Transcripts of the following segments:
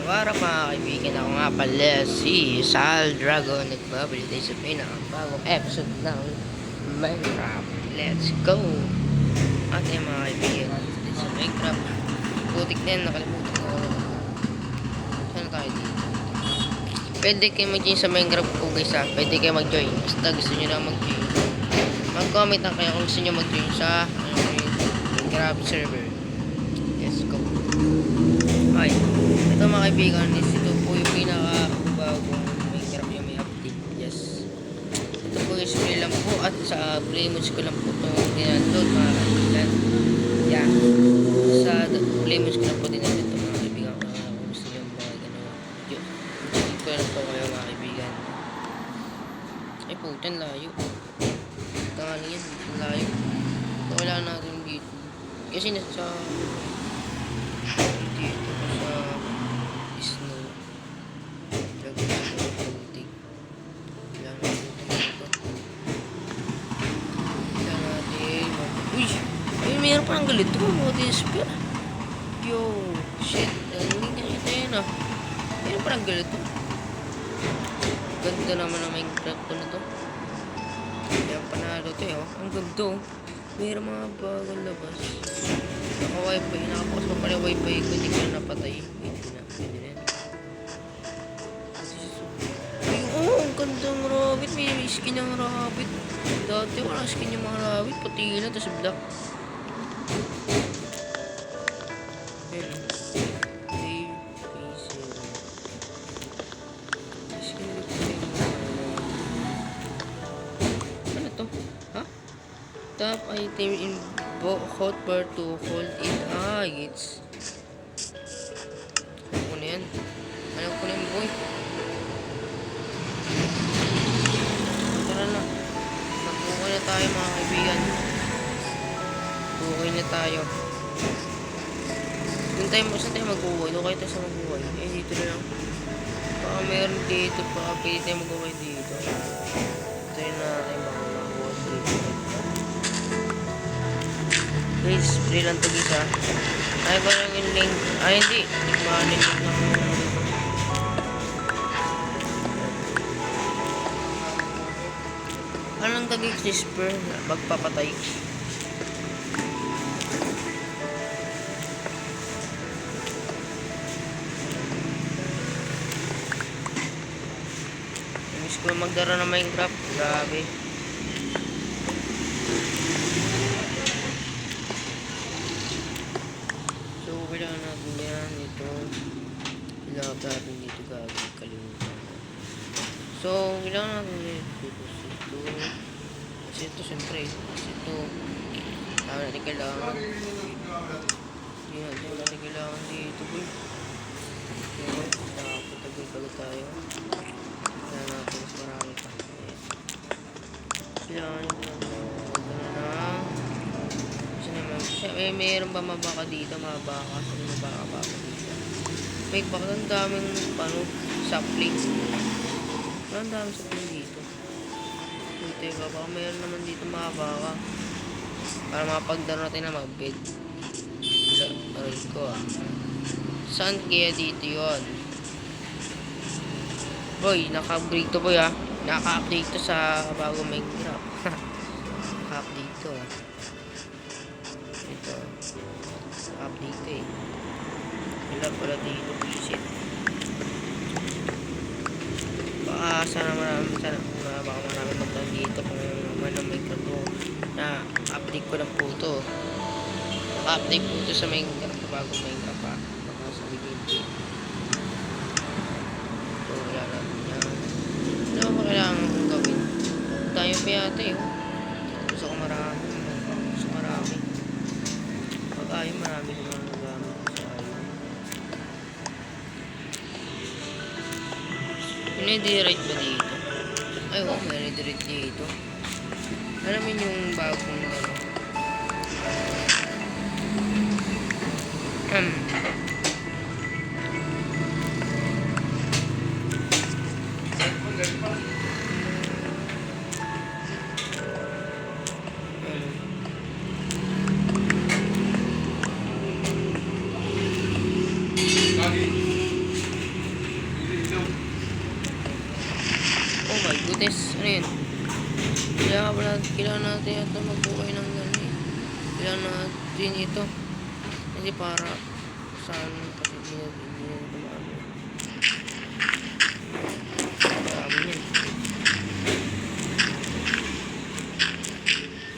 Para mga kaibigan, ako nga pala si Sal Dragon. Nagbabalik tayo sa pinakabagong episode ng Minecraft. Let's go! At yung mga kaibigan, dito sa Minecraft. Putik na yan, nakalimutan ko. Saan tayo dito? Pwede kayo mag-join sa Minecraft po guys ha. Pwede kayo mag-join. Basta gusto nyo na mag-join. Mag-comment lang kayo kung gusto nyo mag-join sa Minecraft server. Let's go! Ay, ito mga kaibigan, ito po yung pinaka-bagong Minecraft yung may update. Yes. Ito po yung free lang po at sa Playmods ko lang po itong dinaload mga kaibigan. Yeah. Sa Playmods ko lang po dinaload ito mga kaibigan. Kung gusto nyo mga gano'n video. Ito ko lang po kayo mga kaibigan. Ay po, ito layo. Tangali yan, ito layo. Ito kailangan natin dito. Kasi nasa dito sa snow lagyan natin ng pagtig kailangan natin uy! Ay mayroon pa ng galito mo despair yo shit hindi nakita yun ah mayroon pa ng galito ganda naman ng Minecraft ko na to kaya panalo to eh ang ganda oh mayroon mga bagong labas naka-wifi, nakapokus pa pala wifi ko, hindi ko na napatay. Hindi na, pwede na yan. Ay, oh, ang gandang rabbit. May skin ng rabbit. Dati walang skin yung mga rabbit. Pati na, tapos black. Ayun. Dave Pacer. Skin ulit ko yung ano to? Ha? Top item in hotbar to hold it. Ah, it's alam ko na yan. Alam ko na yan, boy. Tara na. Magbuhay na tayo, mga kaibigan. Buhay na tayo. Saan tayo magbuhay? Doon kayo tayo sa magbuhay. Eh, dito na lang. Baka meron dito. Baka pwede tayo magbuhay dito. Try na natin baka magbuhay dito. Guys, free lang to guys ha. Ay ko lang yung link. Ay hindi. Hindi ko link ng anong tagig CRISPR magpapatay. Miss ko magdara ng Minecraft. Grabe. Kailangan natin yan ito kailangan natin dito gagawin kalimutan so kailangan natin dito kasi ito syempre kasi ito natin kailangan hindi natin kailangan dito boy nakapatagol tayo kailangan natin mas marami pa kailangan mayroon ba mabaka dito, mabaka? Saan mabaka dito? May baka ang daming sapling. Ang daming sapling dito. Teka, baka mayroon naman dito mabaka. Para makapagdaro natin na mag-bed. Aray ko ah. Saan kaya dito yun? Boy, naka-upgrade to boy ah. Naka-update to sa bagong Minecraft. Naka-update to ah. Ito update eh wala pala dito visit baka sana baka marami magtang dito kung man ang Minecraft ko na update ko lang po ito update po ito sa Minecraft bagong Minecraft pa baka sa gameplay so wala lang yan ano ba kailangan kong gawin tayo pa yata eh gusto ko marami ay marami ko mga nagamit sa ayaw pinidirect ba dito? Ay wow, may direct dito alamin yung bagong Goodness, ano yun? Kailangan natin ito magbuhay ng gano'n eh. Kailangan natin ito. Kasi para saan kasi hindi na tumano. Dami yan.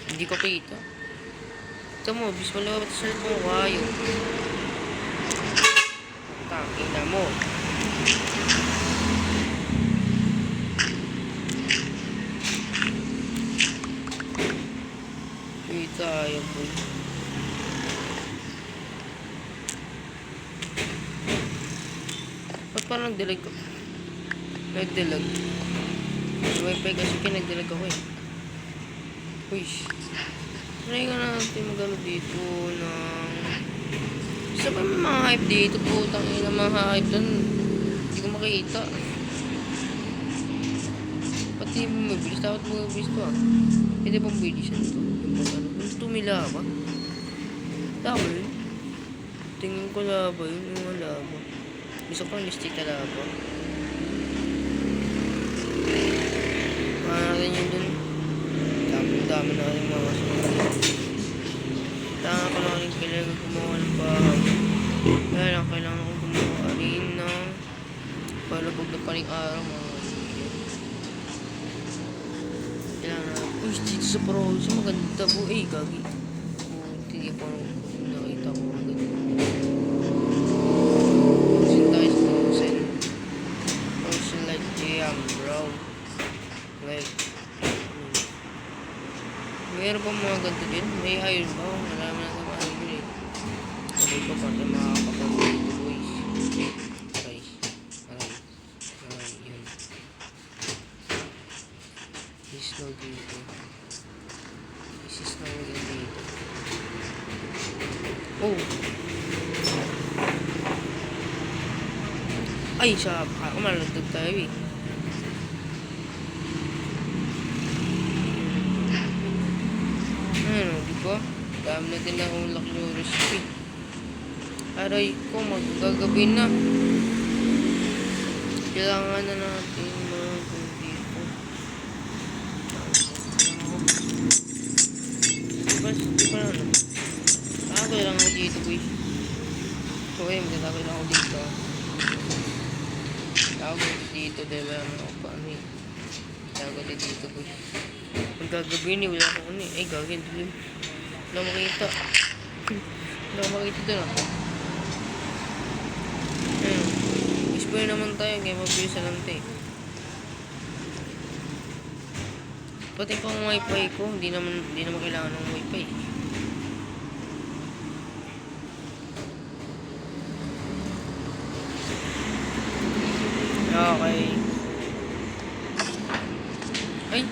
Hindi ko kita. Ito mo, bis malawat sa cellphone ko ayaw. Takina mo. Kita ayaw po. Ba't parang nagdilag ko? Nagdilag. May wifi kasi nagdilag ako eh. Uy. Try ka natin magano dito ng... Isa ba may mga hype dito po? Tangin na mga hype doon. Hindi ko makita. Pati mabilis. Dapat mabilis to ah. Pwede bang bilisan to? Yung pag ano? Yung tumila ba? Dami. Tingin ko laba yun. Yung laba. Gusto ko listik na laba. Natin yun dun. Dami na rin mga kasunod. Tanga ko lang rin kailangan gumawa ng bahay. Kaya lang kailangan ko gumawa rin ng palabog na paling araw mga kaibigan. Kailangan na, uy, dito sa province maganda po eh, gagi. Hindi pa nakita ko maganda. Frozen tayo sa frozen. Frozen like jam, bro. Like, meron pa mga ganito din? May iron ba? Wala naman na naman yun eh. Sabi ko pa rin makakapag dito boys. Aray. Yun. This is no dito. This is no dito. Oh! Ay, siya. Ako malalagdag tayo eh. Diba? Dami na din akong luxurious speed. Aray ko, magagabi na. Kailangan na natin mag dito. Diba na ano? Tagay lang ako dito, boy. So, magtatagoy lang ako dito. Tagay dito, diba? Paano eh? Tagay dito, boy. Magagabi ni, wala akong ano eh. Ay, gagawin dilim. Wala makita. Wala makita doon ah. Ayun. Ispoy naman tayo, kaya mabilis na lang tayo. Pati pang wifi ko, hindi naman kailangan ng wifi. Okay. Ay!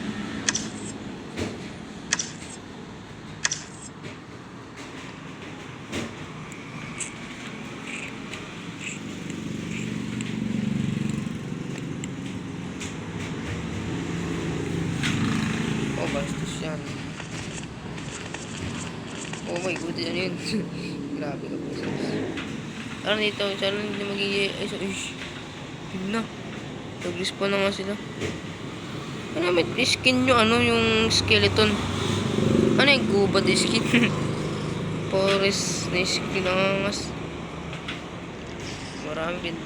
Oh, bastos yan. Oh my god, ano yun? Grabe ka po. Ano dito? Sana hindi magiging... Ay, so, ish. Yun na. Nag-respawn na nga sila. Ano, may skin nyo, ano, yung skeleton. Ano yung guba di skin? Forest na skin na ngangas.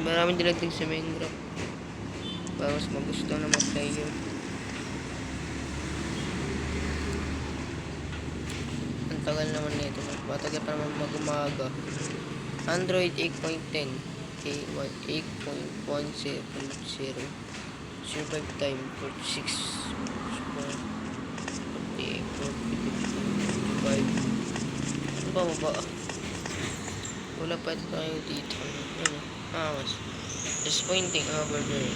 Maraming dinagdag sa Minecraft. Para mas magusto na mag-player. Ang tagal naman nito. Matagal pa naman mag-umaga. Android 8.10 8.170 survive time 46 48 45. Ano ba baba? Wala pa ito tayo dito. Ano? Mas just pointing over there.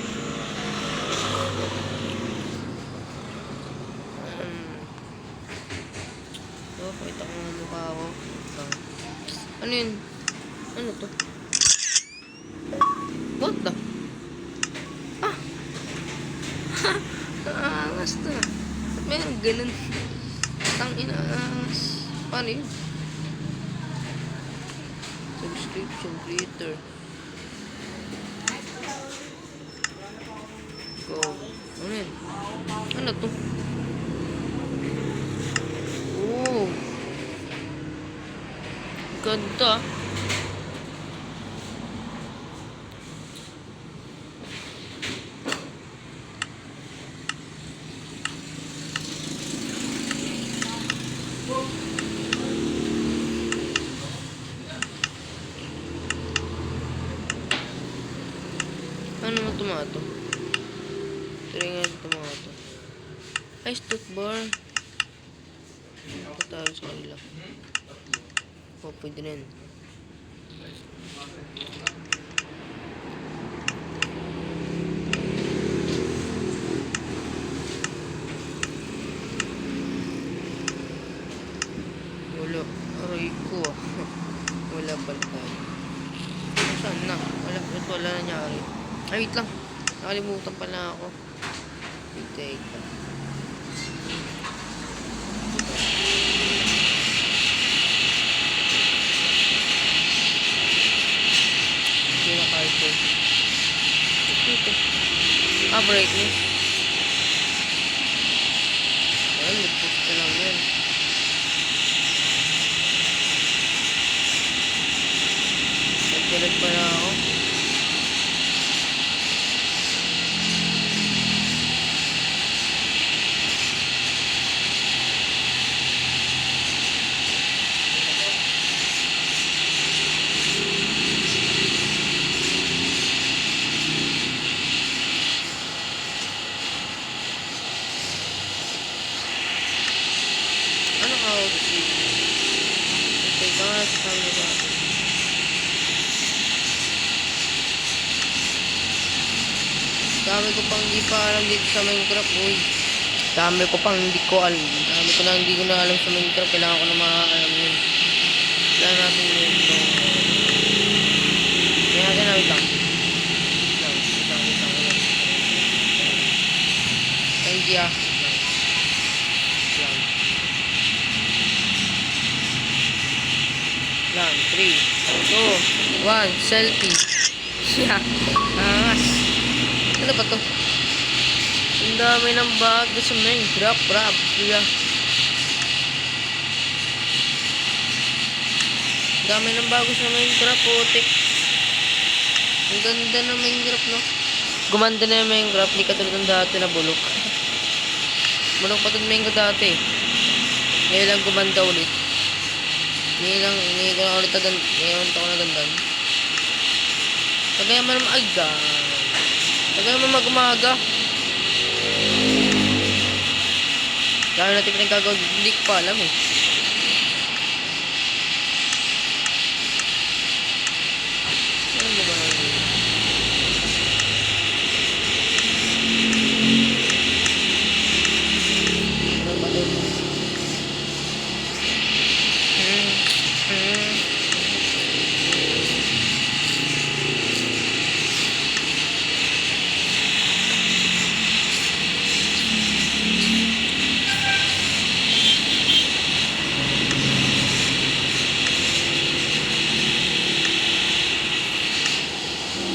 Pakita ko ng mukha ko. Ano yun? Ano to? What the? Ah! Angas to. Meron ganun. Tangina angas. Paano yun? Subscription creator. Go. Ano yun? Ano to? Oh. Ganda. Ano naman tomato? Try nga yung tomato. Ay, stutbar. Ito tayo sa kanila. Oh, pwede na yun. Wala. Aray ko ah. Wala pala tayo. Saan na? Wala nangyari. Ay, wait lang. Nakalimutan pala ako. Wait lang. Hindi na carton. Ito. Brightness. Ayan, nag-push na lang yan. Nagpilag pala ako. Ano ka ako dito? Okay, ka nga sa sabi ba? Dami ko pang hindi pa alam dito sa Minecraft, uy. Dami ko pang hindi ko alam. Dami ko na hindi ko na alam sa Minecraft. Kailangan ko na makakalam yun. Kailangan natin yun. Kaya natin na, wait lang. Wait lang. Thank you. Lang, 3, 2, 1, selfie. Yeah, angas. Ano ba to? Ang dami ng bago sa Minecraft, brab. Yeah. Ang dami ng bago sa Minecraft, putik. Ang ganda ng Minecraft, no? Gumanda na yung Minecraft, hindi katulad ng dati na bulok. Bulok pa itong Minecraft dati. Ngayon lang gumanda ulit. Ngayon ko na ulit na gandan. Kagaya man maaga. Kagaya man mag-umaga. Dahil natin pinagkagawag, hindi ko pa alam eh. Ano ba ba? Ano ba doon?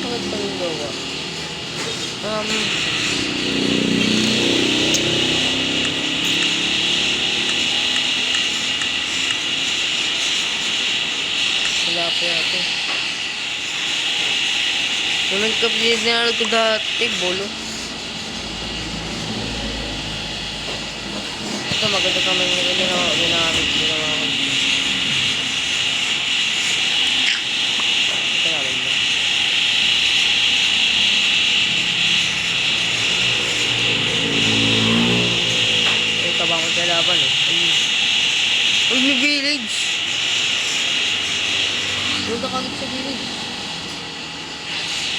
Bakit pa yung gawa? Wala pa yate. Naman kapilid na ano ito dati, bolo. Ito maganda kami yung ginamit. Ito namin ba? Ay, kabang ko sa laban eh. Uy, may village! Punta kagad sa village.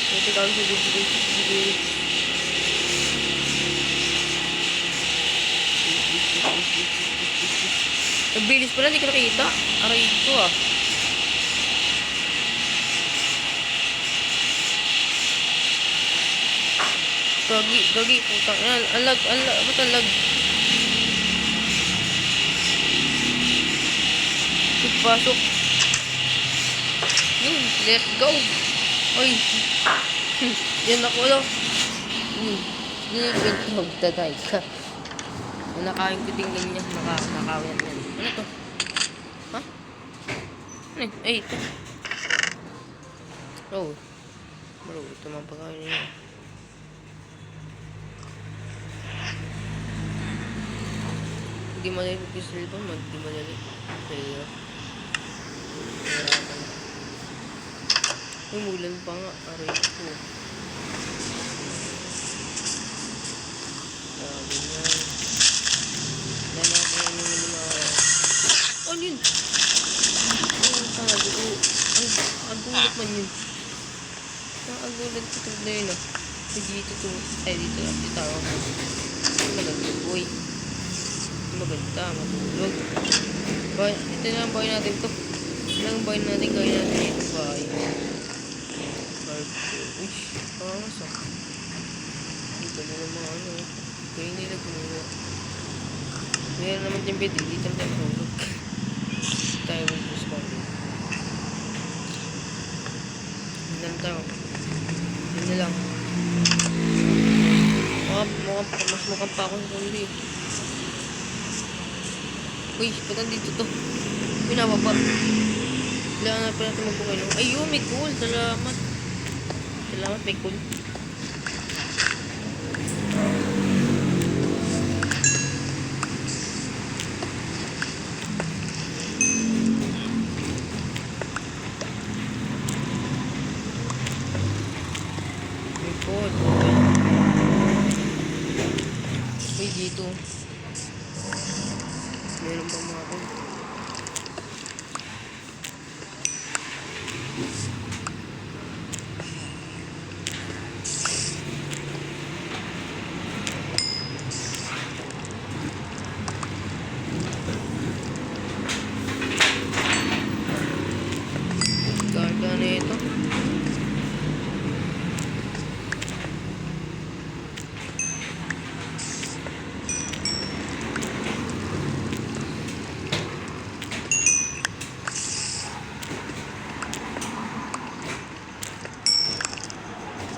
Punta kagad sa village. Nagbilis pala, hindi ko nakita. Aray ko ah. Gagi, putang. Alag, ba't alag? Pasok. Let's go. Oy. Yan ako lang. Hindi ko magtatay ka. Nakain ko din ganyan. Nakawin yan. Ano to? Ha? Ano eh? Ay, ito. Oh. Bro, ito mga pagkain niya. Hindi madali yung cellphone mo. Hindi madali. Kaya. Hirapan. Umulan pa nga. Aray ko. Sabi niya. Dahil ako yan yung mga... Ano yun? Ang tago ko. Ang gulat man yun. Ang gulat ko ito na yun ah. Dito to. Ay dito lang. Dito ako. Maganda boy. Maganda. Matulog. Bay, ito na ang bahay natin to. Ito na ang bahay natin. Gawin natin ito bahay. Uy. Pangas ah. Dito na naman ano. Kaya nila gumawa. Meron naman yung bed. Dito na tayo matulog. Tayo will respond. Hindi na tayo. Hindi lang. Mas mukhang pa ako sa zombie. Uy, ba't nandito to? Pinababa. Kailangan na pa natin magpukay. Ayun, may cool. Salamat. Salamat, may cool. May cool. Uy, dito. Meron pa mga cool. Karga na ito.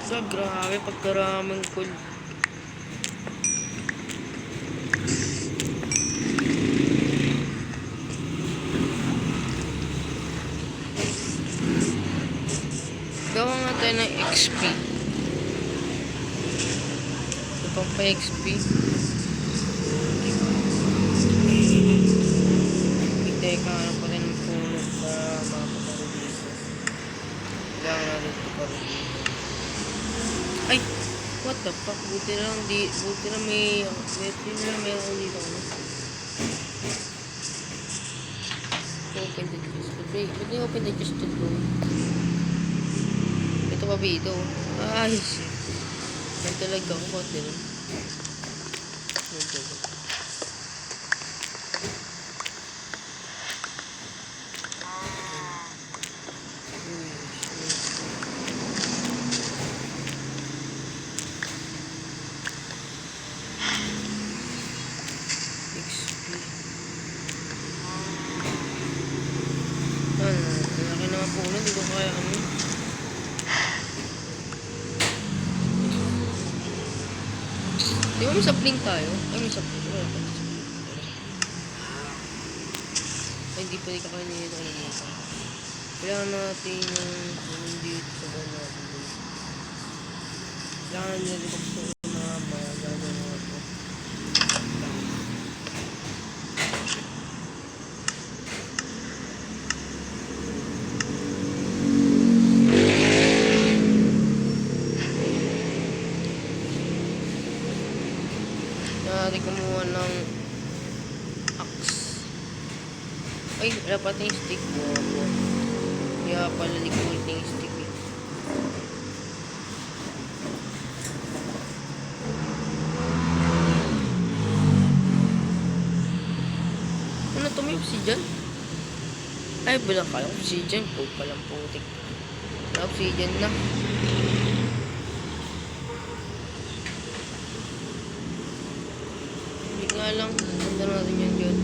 So, grabe pagkaraming cool. Gawa nga tayo ng XP. Ito pang pa XP. Teka, ano pa rin ng puno para makapagaro dito. Kailangan natin ito paro dito. Ay! What the fuck? Buti na lang may ako dito. Open the chest. Ba't yung open the chest dito? Ito pa dito. Ay, shit. Yan talaga ako. Ba't din? Laki naman po na, hindi ko kaya ano. Di ba may sapling tayo? Ay, may sapling. Ay, hindi pwede kakainin ito kanina. Kailangan natin yung dito sa buwan natin. Kailangan natin gusto yung mga gagawin mga ito. Natin kumuha ng axe. Ay, wala pa tayong stick mo. Kaya pala liquid na yung stick eh. Ano to, may obsidian? Ay, wala ka obsidian. Pag palang putik. Wala obsidian na. Nga lang, ganda natin yan dyan.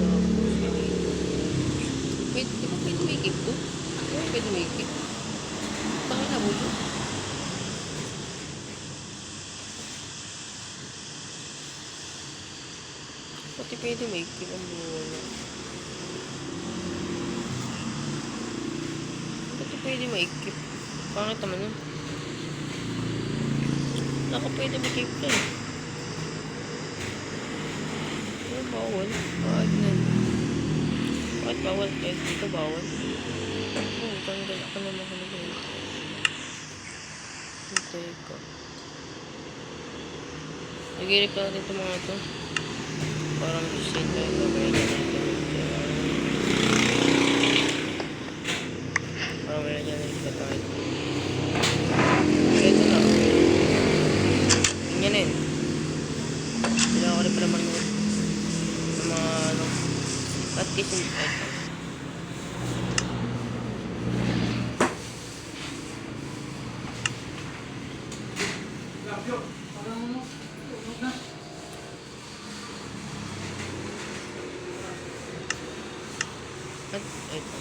Wait, pwede umikip to? Pwede umikip. Baka nabuto. What Pati pwede may ikip ang buwan. Pati pwede may ikip. Pangit naman yun. Naka pwede may ikip ka eh. Ano bawal? Bakit na? Bakit bawal? Kahit dito bawal. Oo, tanggal ako naman ka nila. Hintay ko. Nag-irip na natin itong mga ito. Parang design tayo gagawin na natin. Parang may nandiyan na tayo. Ito na. Ganyan yun. Kailangan ko rin pala manood. Sa mga ano. At kissing ito. At ito.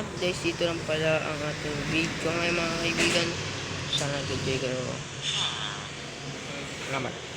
At guys, dito lang pala ang ating video ngayon mga kaibigan. Sana nag-enjoy kayo. Salamat.